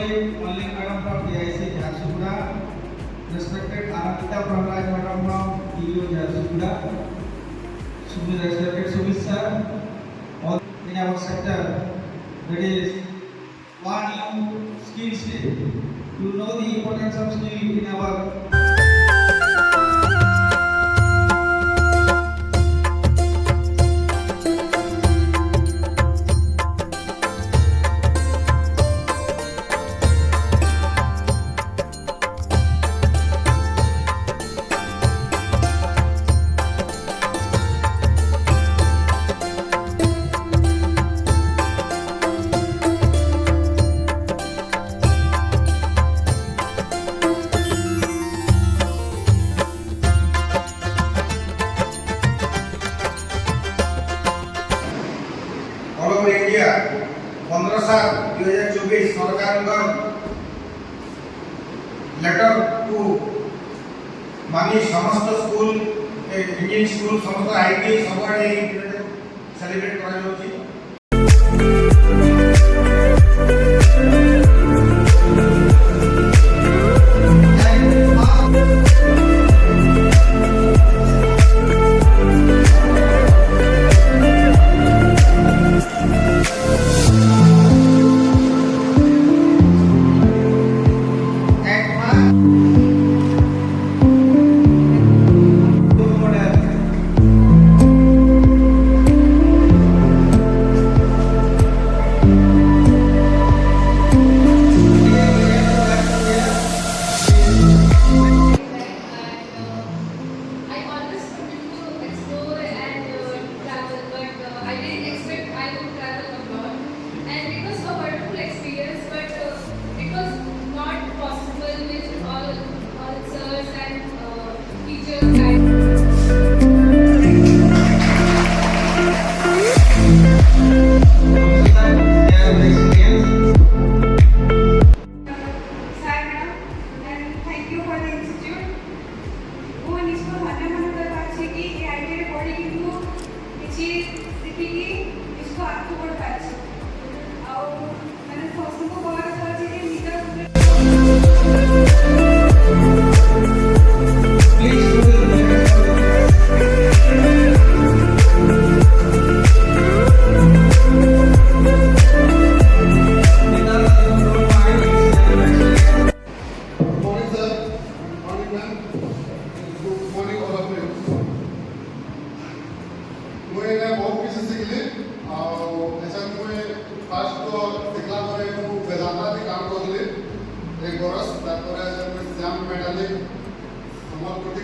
Malling Madam from DIC Jharsuguda, respected Ananta Prahlad Madam from TU Jharsuguda, respected Sumit sir, all in our sector, that is one new skills day. You know the importance of skill in our all over India 15/7/2024 सरकार letter to मानी समस्त school Indian school समस्त IT सबरे celebrate करा जाउची।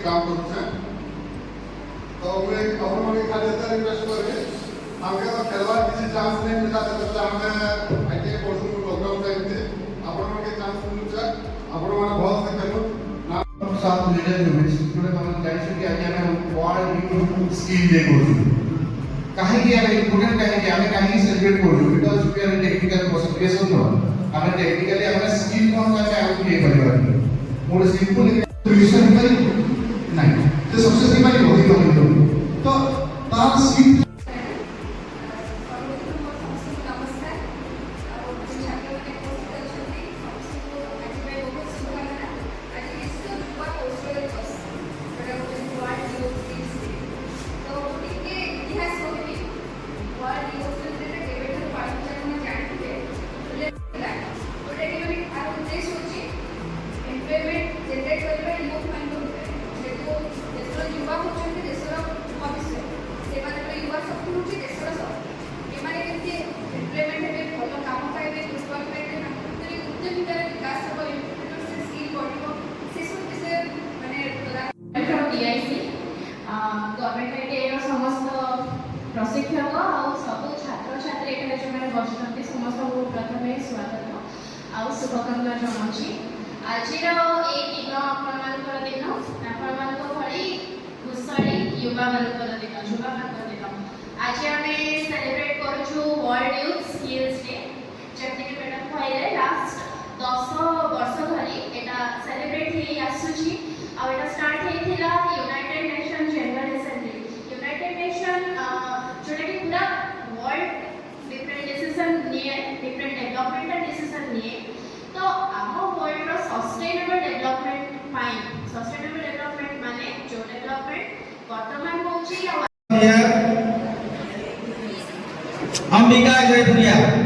काम करूँ तो मैं खाली रिक्वेस्ट करें आमके तो खेलवार किसी चांस नहीं मिला तो आमे आईटी पढ़ू प्रोग्राम टाइमते आपण के चांस मिलुचा आपण माने बहुत से खेलु ना साथ लीडर यूनिट्स थोड़े हम जानिस कि आज हमें वर्ल्ड न्यू स्किल डे करू काहे कि हमें इम्पोर्टेंट काहे कि हमें काहे सेलिब्रेट करू because we are technical person no हमें टेक्निकली हमें स्किल कोन का आउट प्ले करबा मोर सिंपल सॉल्यूशन नहीं तो सबसे पहले बहुत ही तो तार स्किल प्रशिक्षक और सब छात्र छात्री एखादे जो मैंने बसुँच समस्त प्रथम स्वागत आउ शुभकामना जनावि आज दिन आपण दिन भली कुशली युवा दिन आज आम सेलिब्रेट करूँ वर्ल्ड यूथ स्किल्स डे जमी मैडम कहले लास्ट 10 वर्ष धरी एटा सेलिब्रेट हो आसूची आटा स्टार्ट होता united nation general assembly united nation जोटा कि पूरा वर्ल्ड डिफरेंट डिसीजन निए डिफरेंट डेवलपमेंटल डिसीजन निए तो Ambika Jaipuria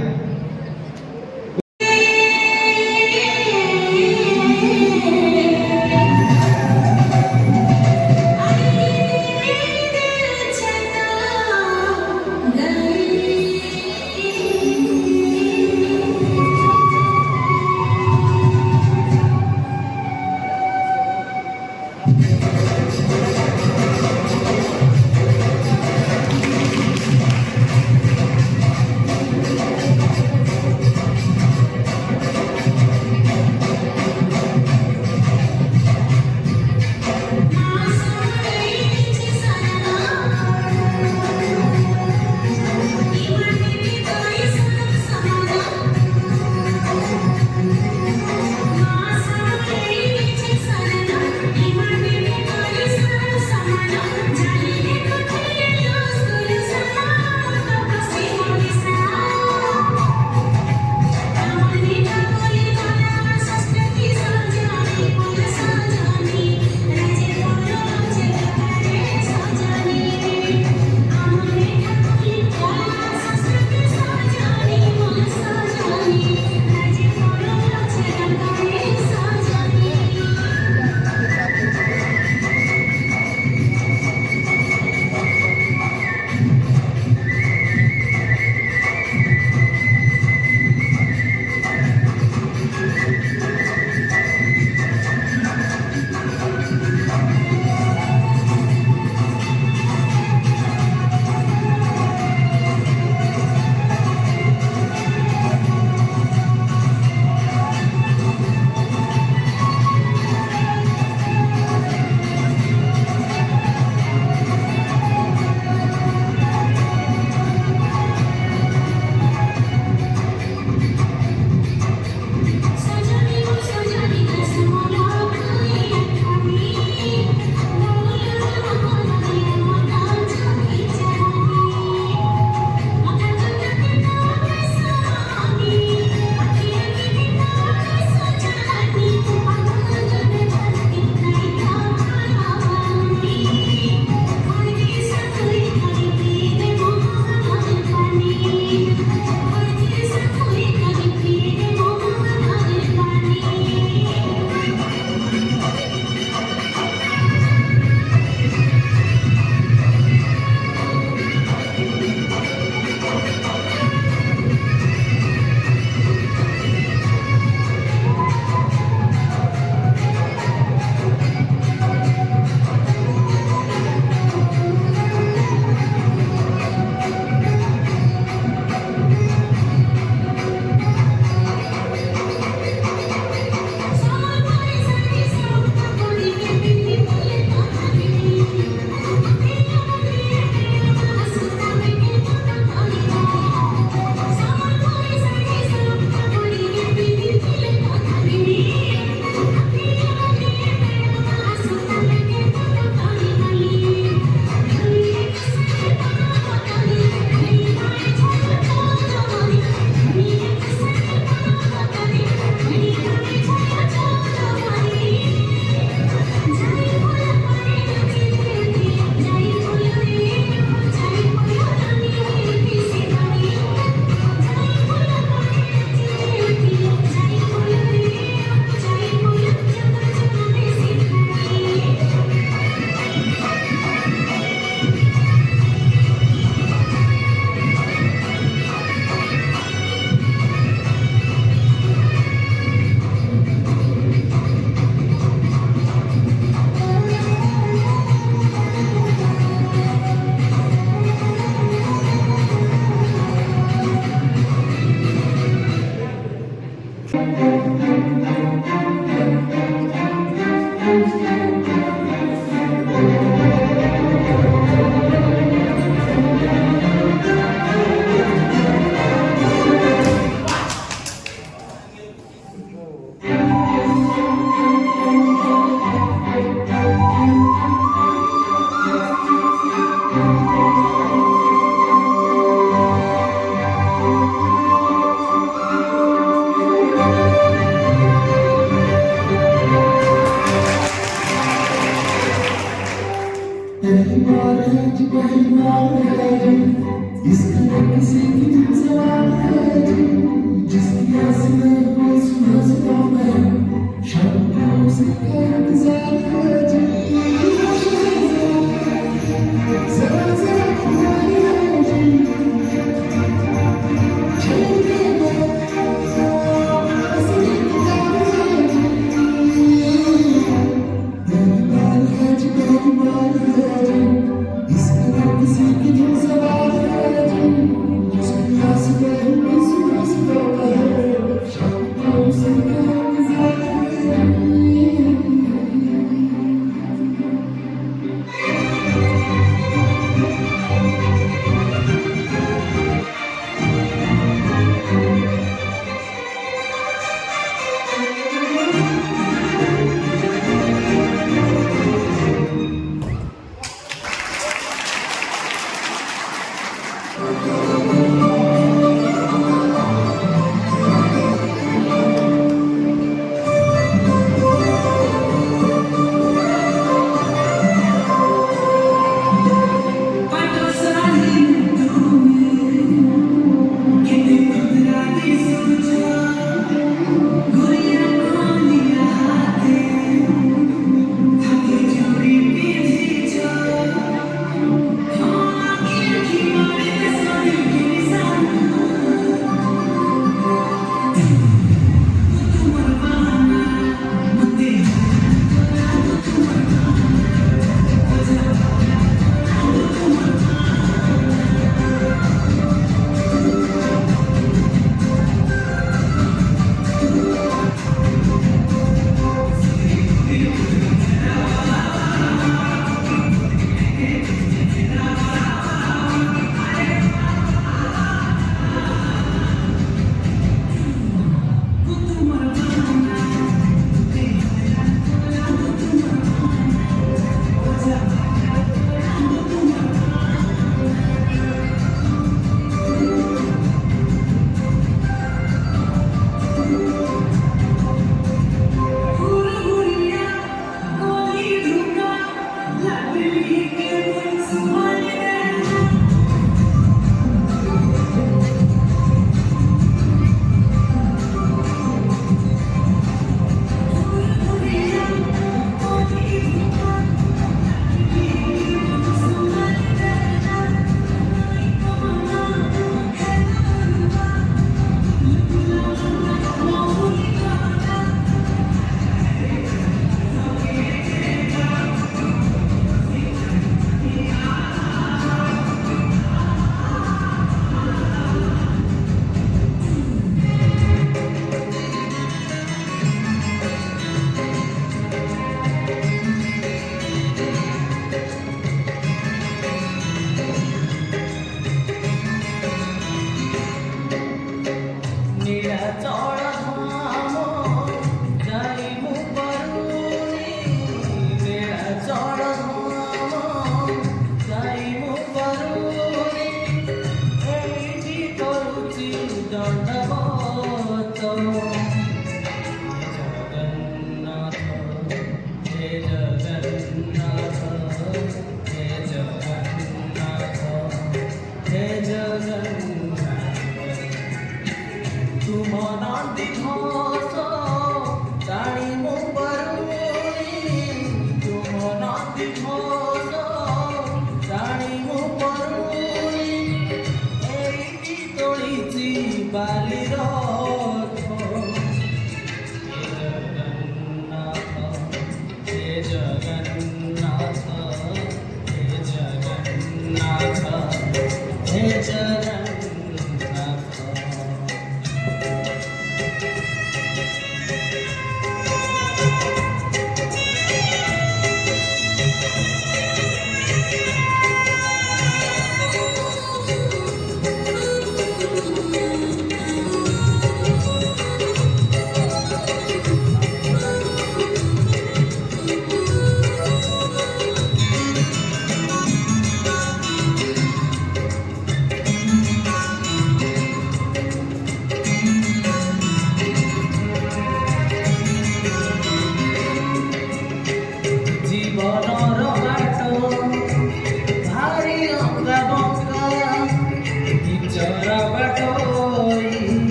Everybody, everybody, everybody,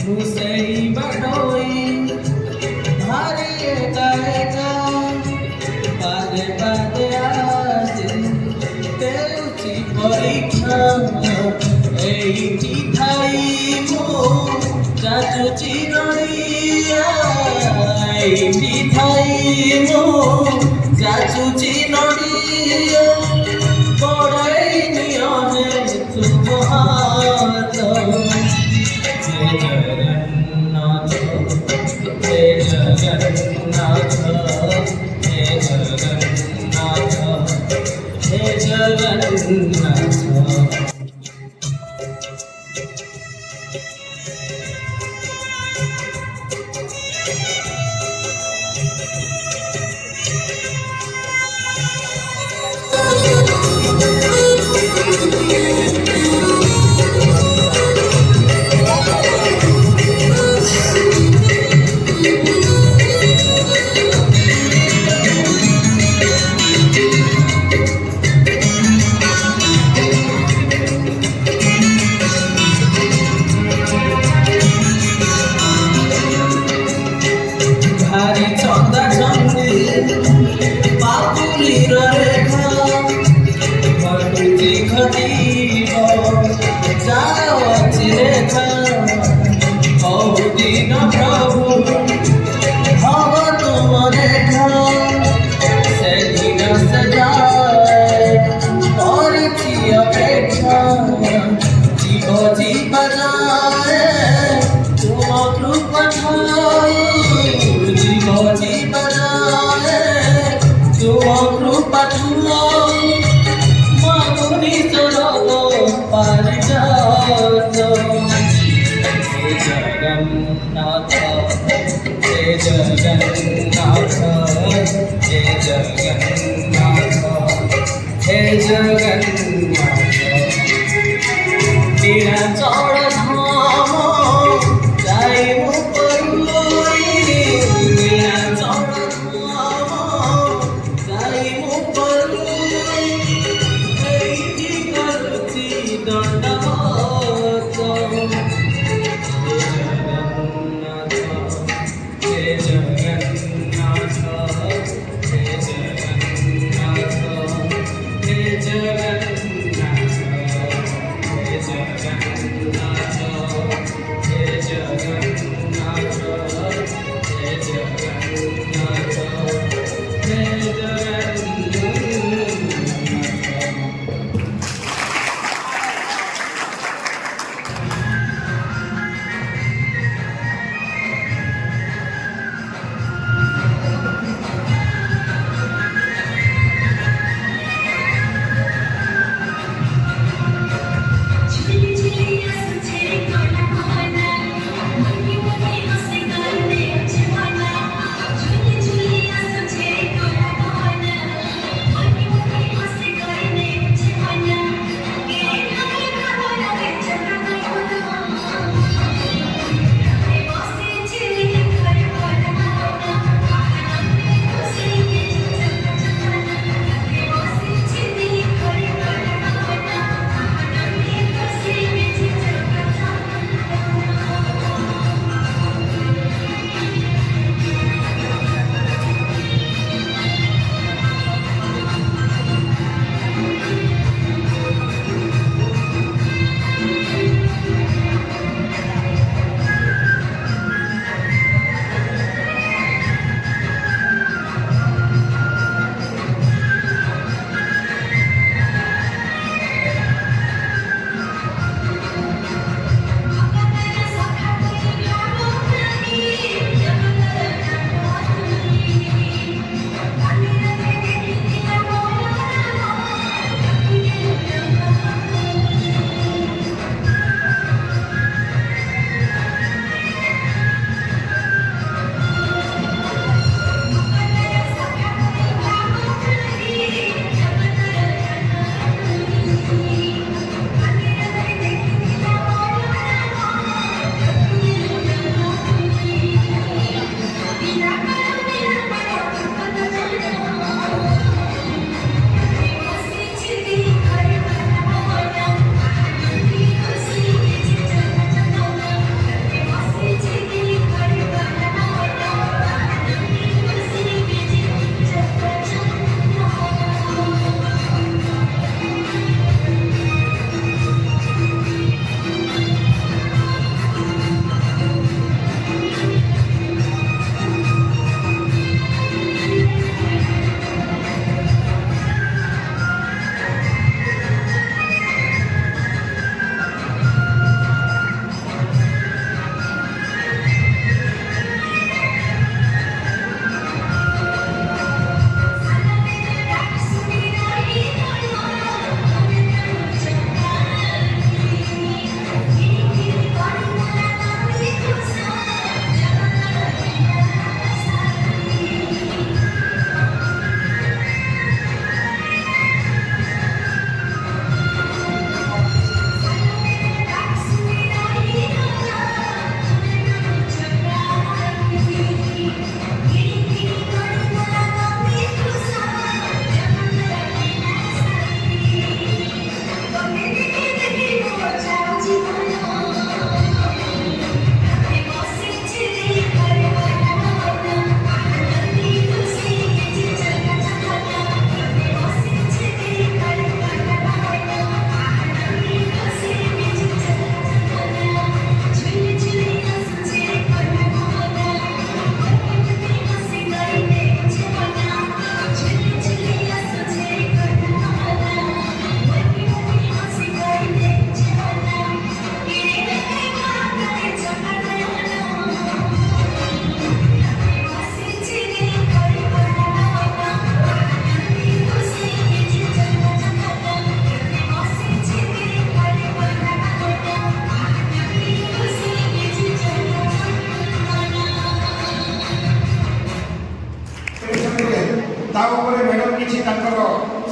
Musai बडोई भारी एका एका पादे पादे आसे देउची परीक्षा এইটি ঠাই মো যাচুচি নড়িয়া এইটি ঠাই মো যাচুচি নড়িয়া বড়াই নিয়মে তুমহাত হে জগন্নাথ হে জগন্নাথ হে জগন্নাথ হে জগন্নাথ ভারি চন্দা চন্দে পাপুলির রেখা ঘটুচি ঘটিব যাও আছে রেখা দিন প্রভু হব তুম রেখা সেদিন সে যায় করেছি অপেক্ষা জীব জীব যায় তুম কৃপা ঠাই জীব জীব যায় তুম কৃপা ঠাই মাগুনি সরদ পারিজাত হে জগন্নাথ হে জগন্নাথ হে জগন্নাথ হে জগন্নাথ নীলাচল ধাম যাই মু পরুই নীলাচল ধাম যাই মু পরুই এইটি করছি দণ্ডবত হে জগন্নাথ হে জগন্নাথ হে জগন্নাথ হে জগন্নাথ হে জগন্নাথ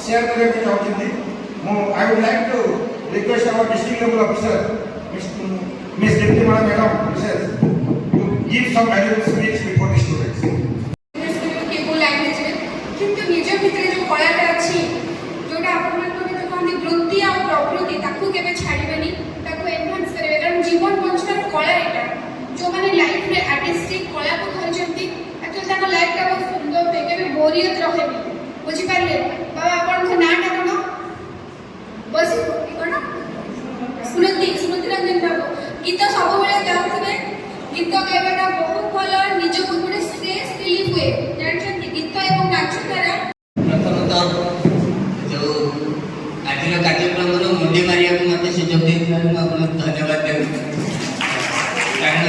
ସେୟାର କରିବାକୁ ଚାହୁଁଛନ୍ତି। I would like to request our district level officer, Miss Dipti Madam, to give some valuable speech before the students. କେବଳ ଲାଙ୍ଗୁଏଜରେ କିନ୍ତୁ ନିଜ ଭିତରେ ଯେଉଁ କଳାଟା ଅଛି ଯେଉଁଟା ଆପଣମାନଙ୍କ ଭିତରେ କହନ୍ତି ବୃତ୍ତି ଆଉ ପ୍ରକୃତି ତାକୁ କେବେ ଛାଡ଼ିବେନି, ତାକୁ ଏନହାନ୍ସ କରିବେ। କାରଣ ଜୀବନ ବଞ୍ଚିବାର କଳା ଏଇଟା। ଯେଉଁମାନେ ଲାଇଫରେ ଆର୍ଟିଷ୍ଟିକ୍ କଳାକୁ ଧରିଛନ୍ତି ଆକ୍ଚୁଆଲି ତାଙ୍କ ଲାଇଫଟା ବହୁତ ସୁନ୍ଦର ହୁଏ, କେବେ ବୋରିୟତ ରହେନି। ବୁଝିପାରିଲେ? ବାବା ଆପଣଙ୍କ ନାଁଟା କ'ଣ? ବସି କ'ଣ? ସ୍ମୃତି ରଞ୍ଜନ ବାବୁ। ଗୀତ ସବୁବେଳେ ଗାଉଥିବେ। ଗୀତ ଗାଇବାଟା ବହୁତ ଭଲ, ନିଜକୁ ଗୋଟେ ଷ୍ଟ୍ରେସ୍ ରିଲିଫ୍ ହୁଏ। ଜାଣିଛନ୍ତି ଗୀତ ଏବଂ ନାଚ ଦ୍ୱାରା ପ୍ରଥମତଃ ଯେଉଁ ଆଜିର କାର୍ଯ୍ୟକ୍ରମର ମୁଣ୍ଡି ମାରିବାକୁ ମୋତେ ସୁଯୋଗ ଦେଇଥିବାରୁ ମୁଁ ଆପଣଙ୍କୁ ଧନ୍ୟବାଦ ଦେବି। କାରଣ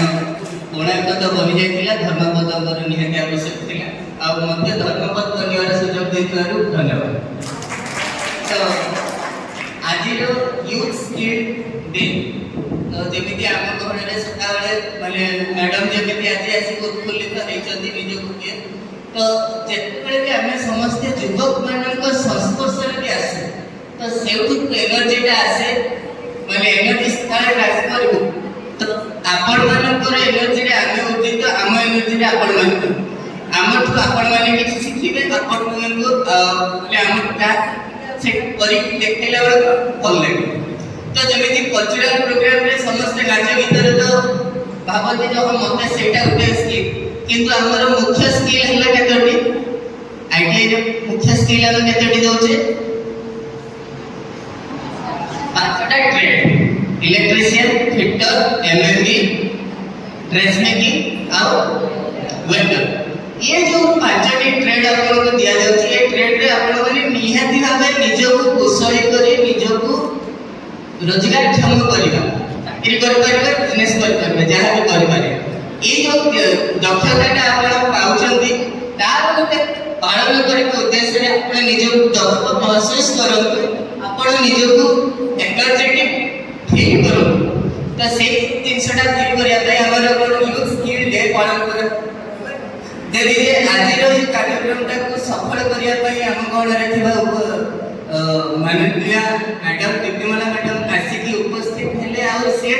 କୋଣାର୍କ ତ ବନିଯାଇଥିଲା, ଧର୍ମପଦଙ୍କର ନିହାତି ଆବଶ୍ୟକ ଥିଲା, ଆଉ ମୋତେ ଧର୍ମପଦ ବନିବାର ସୁଯୋଗ ଦେଇଥିବାରୁ ଧନ୍ୟବାଦ। ତ ଆଜିର ୟୁଥ୍ ସ୍କିଲ୍ ଡେ, ତ ଯେମିତି ଆମ ଘରରେ ସଦାବେଳେ ମାନେ ମ୍ୟାଡ଼ାମ୍ ଯେମିତି ଆଜି ଆସିକି ଉତ୍ଫୁଲ୍ଲିତ ହେଇଛନ୍ତି ନିଜକୁ କିଏ, ତ ଯେତେବେଳେ ବି ଆମେ ସମସ୍ତେ ଯୁବକମାନଙ୍କ ସଂସ୍ପର୍ଶରେ ବି ଆସୁ ତ ସେଇଠୁ ଏନର୍ଜିଟା ଆସେ, ମାନେ ଏନର୍ଜି ସ୍ଥଳେ ରାଜି କରିବୁ। ତ ଆପଣମାନଙ୍କର ଏନର୍ଜିରେ ଆମେ ଉଦ୍ଦିତ, ଆମ ଏନର୍ଜିରେ ଆପଣମାନଙ୍କୁ, ଆମଠୁ ଆପଣମାନେ କିଛି ଶିଖିବେ, ଆପଣମାନଙ୍କୁ ମାନେ ଆମକୁ ତାହା ସେ କରି ଦେଖେଇଲା ବେଳକୁ ଭଲ ଲାଗେ। ତ ଯେମିତି କଲଚରାଲ ପ୍ରୋଗ୍ରାମରେ ସମସ୍ତେ ନାଚ ଗୀତରେ ତ ଭାବନ୍ତି ଯେ ମୋତେ ସେଇଟା ଗୋଟେ ସ୍କିଲ୍, କିନ୍ତୁ ଆମର ମୁଖ୍ୟ ସ୍କିଲ୍ ହେଲା କେତୋଟି? ଆଇଟିଆଇରେ ମୁଖ୍ୟ ସ୍କିଲ୍ ଆମେ କେତୋଟି ଦେଉଛେ? 5ଟା trade: electrician, fitter, MMV, dress making ଆଉ ୱେଟର। ये जो 5टी ट्रेड आपको दिया जाଉଛି, ये ट्रेड रे आपण माने निहाती भाबे निजको कुशली करी निजको रोजगार क्षम करिबा, चाकरी कर परिबा, बिजनेस कर परिबा, जहाँ भी कर परिबा। ये जो दक्षताटा आपण पाउचंती तार गोटे पालन करे उद्देश्य रे आपण निजको दक्ष महसूस करंतु, आपण निजको एनर्जेटिक फील करंतु। तो से जिनसटा फील करिया पई हमर यूथ स्किल डे पालन कर देवी आज कार्यक्रम को सफल करने आम गणरे माननीय मैडम दीप्तिमाला मैडम आसिक उपस्थित थे। से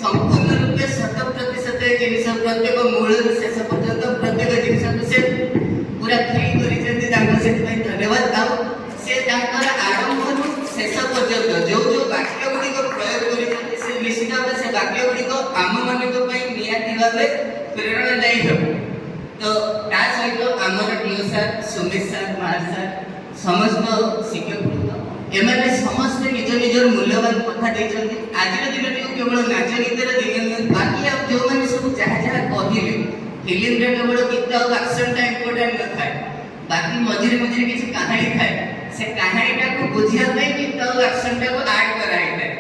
संपूर्ण रूपे 100% जिन प्रत्येक मूल शेष पर्यंत प्रत्येक जिन से पूरा फ्री कर धन्यवाद। से आरंभ शेष पर्यंत जो जो वाक्य गुड़िक प्रयोग कर निश्चित भाव से वाक्य गुड़िक आम मान निहाती भाव प्रेरणादायी हो। तो ता सहित आमर TO sir, Sumit sir, Mahar sir, समस्त शिक्षक एमाने समस्त निज निज मूल्यवान कथा देइछन्ति। आज दिन केवल नाच गीतर दिन बाकी जो मैंने सब जहाँ जहाँ कहले फिल्म रे केवल गीत और एक्शन टा इम्पोर्टेंट न थाए, बाकी मझिरे मझिरे किसी कहानी थाए, से कहानीटा को बुझिया पई गीत और एक्शन टा को ऐड कराई थाए।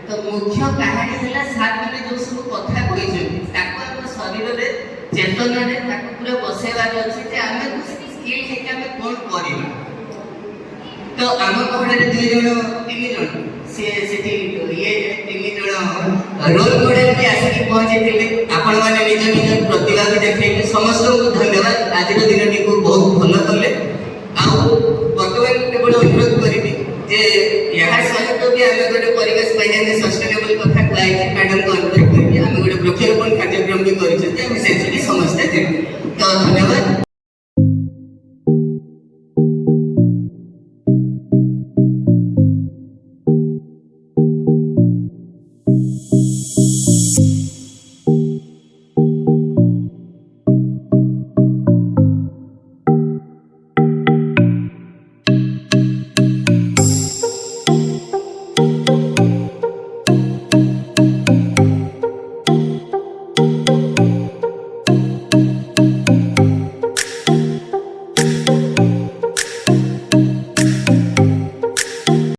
तो मुख्य कहानी हला सात मैंने जो सब कथा कहिछन्ति ताको हम शरीर रे चेतना ने ताको पूरा बसेवार अछि जे आमे स्किल से आमे कोन करिबा। तो आम कहले 2 जण 3 जण से सेठी ये 3 जण रोल मॉडल भी आसिक पहुंचे थिले। आपण माने निज निज प्रतिभा भी देखैले समस्त को धन्यवाद। आज दिन को बहुत भलो करले। आ वर्तमान केवल अनुरोध करिबी जे यहाँ सहित भी आमे गोटे परिवेश पाइने सस्टेनेबल कथा कहै मैडम को अनुरोध करिबी आमे गोटे वृक्षरोपण